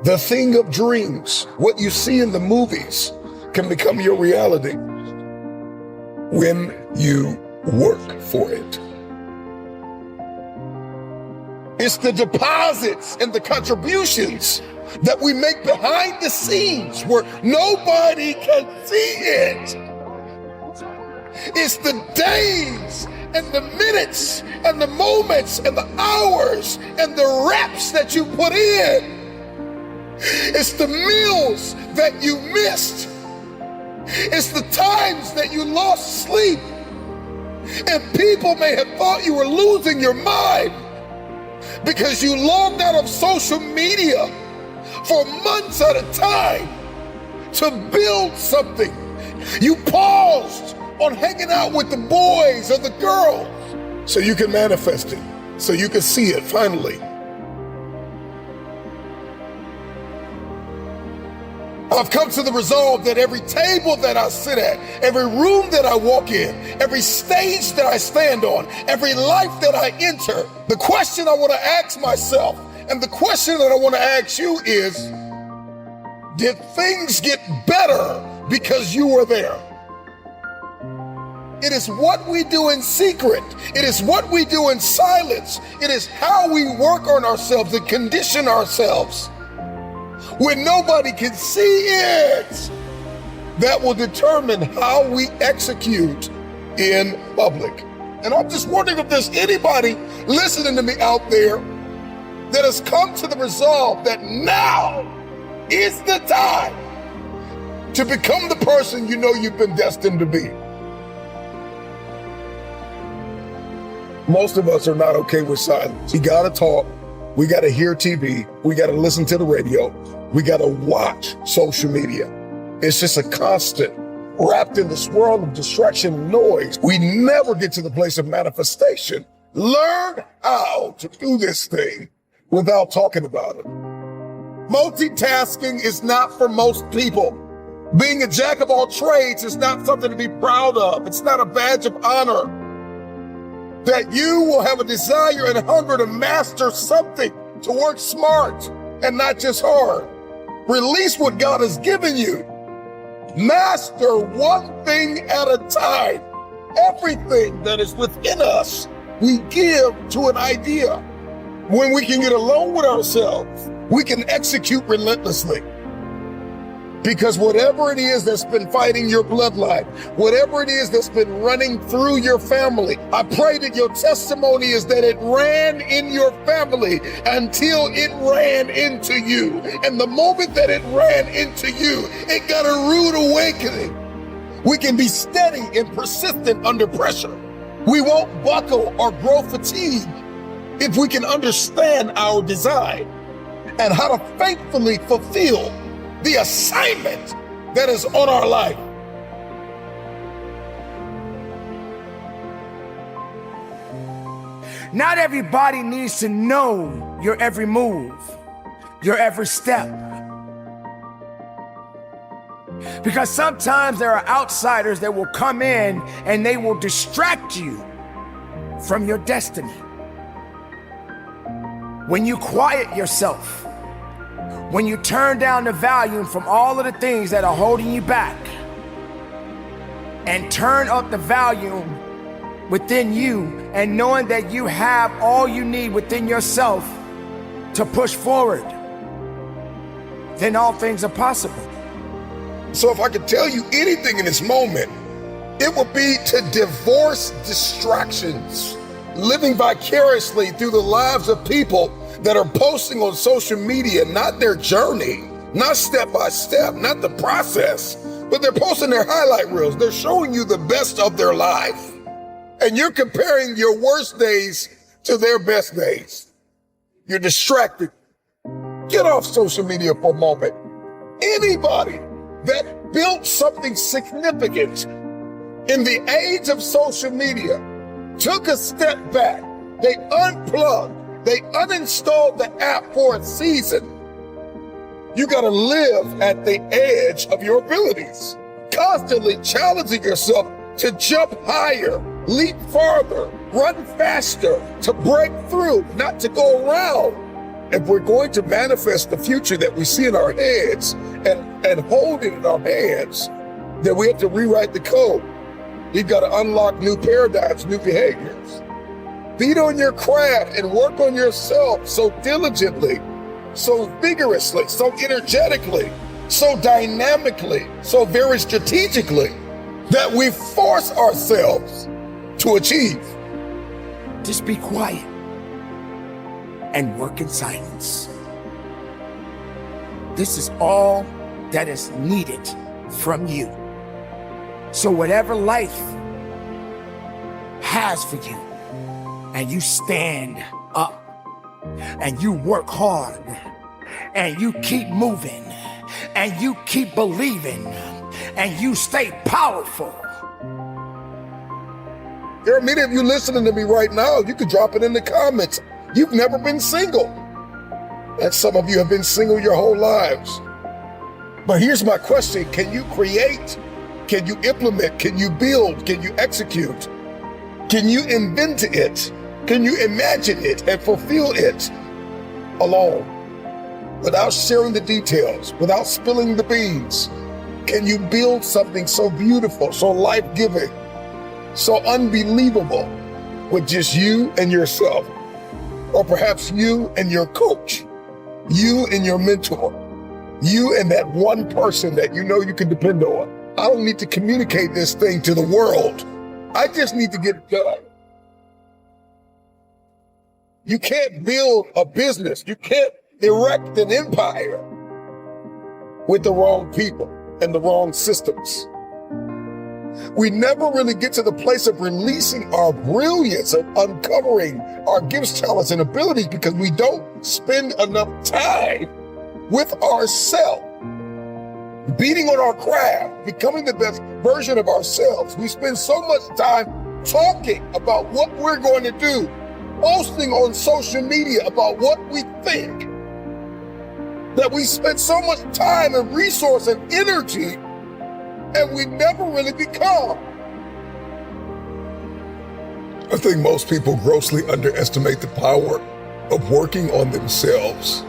The thing of dreams, what you see in the movies, can become your reality when you work for it. It's the deposits and the contributions that we make behind the scenes where nobody can see it. It's the days and the minutes and the moments and the hours and the reps that you put in. It's the meals that you missed. It's the times that you lost sleep. And people may have thought you were losing your mind because you logged out of social media for months at a time to build something. You paused on hanging out with the boys or the girls so you can manifest it, so you can see it finally. I've come to the resolve that every table that I sit at, every room that I walk in, every stage that I stand on, every life that I enter, the question I want to ask myself and the question that I want to ask you is, did things get better because you were there? It is what we do in secret. It is what we do in silence. It is how we work on ourselves and condition ourselves when nobody can see it, that will determine how we execute in public. And I'm just wondering if there's anybody listening to me out there that has come to the resolve that now is the time to become the person you know you've been destined to be. Most of us are not okay with silence. We gotta talk. We gotta hear TV. We gotta listen to the radio. We gotta watch social media. It's just a constant wrapped in the swirl of distraction and noise. We never get to the place of manifestation. Learn how to do this thing without talking about it. Multitasking is not for most people. Being a jack of all trades is not something to be proud of. It's not a badge of honor. That you will have a desire and hunger to master something, to work smart and not just hard. Release what God has given you. Master one thing at a time. Everything that is within us, we give to an idea. When we can get alone with ourselves, we can execute relentlessly. Because whatever it is that's been fighting your bloodline, whatever it is that's been running through your family, I pray that your testimony is that it ran in your family until it ran into you. And the moment that it ran into you, it got a rude awakening. We can be steady and persistent under pressure. We won't buckle or grow fatigue if we can understand our design and how to faithfully fulfill the assignment that is on our life. Not everybody needs to know your every move, your every step. Because sometimes there are outsiders that will come in and they will distract you from your destiny. When you quiet yourself, when you turn down the volume from all of the things that are holding you back and turn up the volume within you and knowing that you have all you need within yourself to push forward, then all things are possible. So if I could tell you anything in this moment, it would be to divorce distractions, living vicariously through the lives of people that are posting on social media, not their journey, not step by step, not the process, but they're posting their highlight reels. They're showing you the best of their life. And you're comparing your worst days to their best days. You're distracted. Get off social media for a moment. Anybody that built something significant in the age of social media took a step back. They unplugged. They uninstalled the app for a season. You gotta live at the edge of your abilities, constantly challenging yourself to jump higher, leap farther, run faster, to break through, not to go around. If we're going to manifest the future that we see in our heads and hold it in our hands, then we have to rewrite the code. You've got to unlock new paradigms, new behaviors. Beat on your craft and work on yourself so diligently, so vigorously, so energetically, so dynamically, so very strategically that we force ourselves to achieve. Just be quiet and work in silence. This is all that is needed from you. So whatever life has for you, and you stand up and you work hard and you keep moving and you keep believing and you stay powerful. There are many of you listening to me right now. You could drop it in the comments. You've never been single. And some of you have been single your whole lives. But here's my question. Can you create? Can you implement? Can you build? Can you execute? Can you invent it? Can you imagine it and fulfill it alone without sharing the details, without spilling the beans? Can you build something so beautiful, so life-giving, so unbelievable with just you and yourself? Or perhaps you and your coach, you and your mentor, you and that one person that you know you can depend on. I don't need to communicate this thing to the world. I just need to get it done. You can't build a business. You can't erect an empire with the wrong people and the wrong systems. We never really get to the place of releasing our brilliance, of uncovering our gifts, talents, and abilities because we don't spend enough time with ourselves, beating on our craft, becoming the best version of ourselves. We spend so much time talking about what we're going to do, posting on social media about what we think, that we spend so much time and resource and energy and we never really become. I think most people grossly underestimate the power of working on themselves.